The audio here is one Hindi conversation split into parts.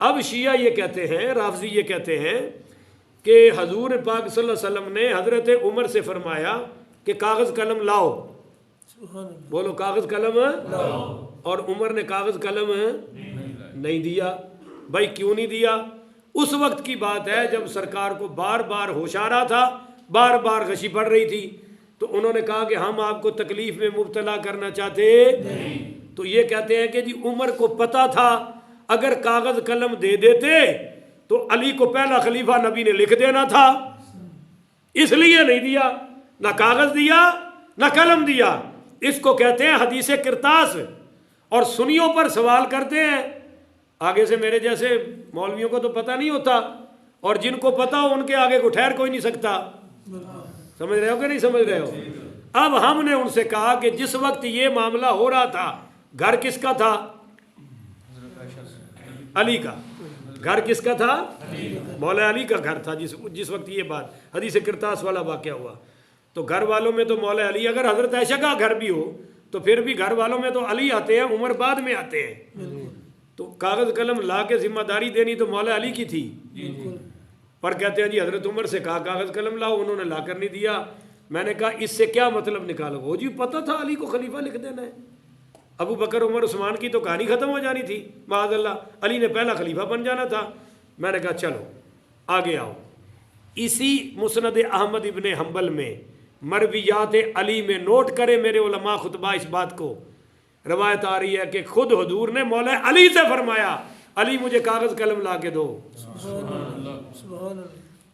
अब शिया ये कहते हैं, राफजी ये कहते हैं कि हजूर पाक सल्लल्लाहु अलैहि वसल्लम ने हजरत उमर से फरमाया कि कागज़ कलम लाओ, बोलो कागज़ कलम लाओ, और उमर ने कागज़ कलम नहीं दिया। भाई क्यों नहीं दिया? उस वक्त की बात है जब सरकार को बार बार होश आ रहा था, बार बार गशी पड़ रही थी, तो उन्होंने कहा कि हम आपको तकलीफ में मुब्तला करना चाहते नहीं। तो ये कहते हैं कि जी उमर को पता था अगर कागज़ कलम दे देते तो अली को पहला खलीफा नबी ने लिख देना था, इसलिए नहीं दिया, ना कागज़ दिया ना कलम दिया। इसको कहते हैं हदीस किरतास। और सुनियों पर सवाल करते हैं, आगे से मेरे जैसे मौलवियों को तो पता नहीं होता, और जिनको पता हो उनके आगे को ठहर कोई नहीं सकता। समझ रहे हो कि नहीं समझ रहे हो? अब हमने उनसे कहा कि जिस वक्त ये मामला हो रहा था घर किसका था? अली का। घर किसका था? मौला अली का घर था जिस वक्त ये बात हदीस किरतास वाला वाक़या हुआ। तो घर वालों में तो मौला अली, अगर हजरत आयशा का घर भी हो तो फिर भी घर वालों में तो अली आते हैं, उमर बाद में आते हैं। तो कागज़ कलम ला के जिम्मेदारी देनी तो मौला अली की थी। पर कहते हैं जी हजरत उमर से कहा कागज़ कलम लाओ, उन्होंने ला कर नहीं दिया। मैंने कहा इससे क्या मतलब निकालो? हो जी पता था अली को खलीफा लिख देना है। अबू बकर उमर उस्मान की तो कहानी ख़त्म हो जानी थी, माअज़ल्लाह अली ने पहला खलीफा बन जाना था। मैंने कहा चलो आगे आओ। इसी मुस्नद अहमद इब्ने हम्बल में मरवियात अली में नोट करे मेरे उलमा खुतबा इस बात को, रवायत आ रही है कि खुद हुजूर ने मौला अली से फरमाया अली मुझे कागज़ कलम ला के दो।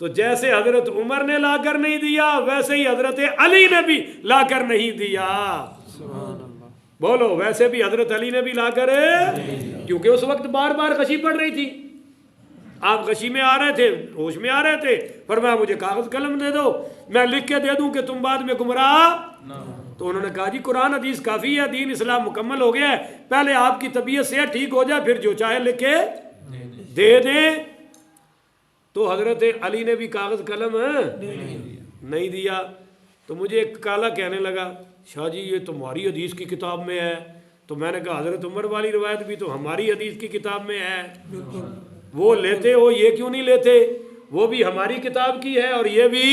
तो जैसे हजरत उमर ने लाकर नहीं दिया वैसे ही हजरत अली ने भी लाकर नहीं दिया। बोलो वैसे भी हजरत अली ने भी लाकर, क्योंकि उस वक्त बार बार गशी पड़ रही थी। आप गशी में आ रहे थे, होश में आ रहे थे, पर मैं मुझे कागज़ कलम दे दो, मैं लिख के दे दूं कि तुम बाद में गुमराह। तो उन्होंने कहा जी कुरान हदीस काफ़ी है, दीन इस्लाम मुकम्मल हो गया है, पहले आपकी तबीयत से ठीक हो जाए फिर जो चाहे लिख के दे दें। तो हजरत अली ने भी कागज़ कलम नहीं दिया। तो मुझे एक काला कहने लगा शाह जी ये तुम्हारी हदीस की किताब में है। तो मैंने कहा हजरत उमर वाली रवायत भी तो हमारी हदीस की किताब में है, वो लेते हो ये क्यों नहीं लेते? वो भी हमारी किताब की है और ये भी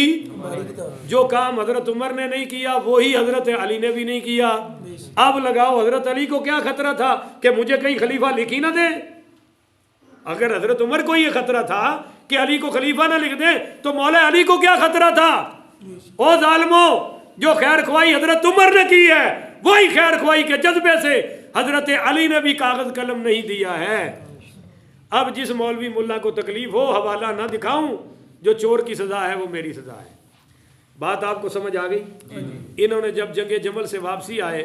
जो काम हजरत उमर ने नहीं किया वही हजरत अली ने भी नहीं किया। अब लगाओ हजरत अली को क्या खतरा था कि मुझे कहीं खलीफा लिख ही ना दे? अगर हजरत उमर को ये खतरा था कि अली को खलीफा ना लिख दे तो मौला अली को क्या खतरा था? ओ जालिमो, जो खैर ख्वाही हजरत उमर ने की है वही खैर ख्वाही के जज्बे से हजरत अली ने भी कागज़ कलम नहीं दिया है। अब जिस मौलवी मुल्ला को तकलीफ हो हवाला ना दिखाऊं, जो चोर की सज़ा है वो मेरी सज़ा है। बात आपको समझ आ गई? इन्होंने जब जंगे जमल से वापसी आए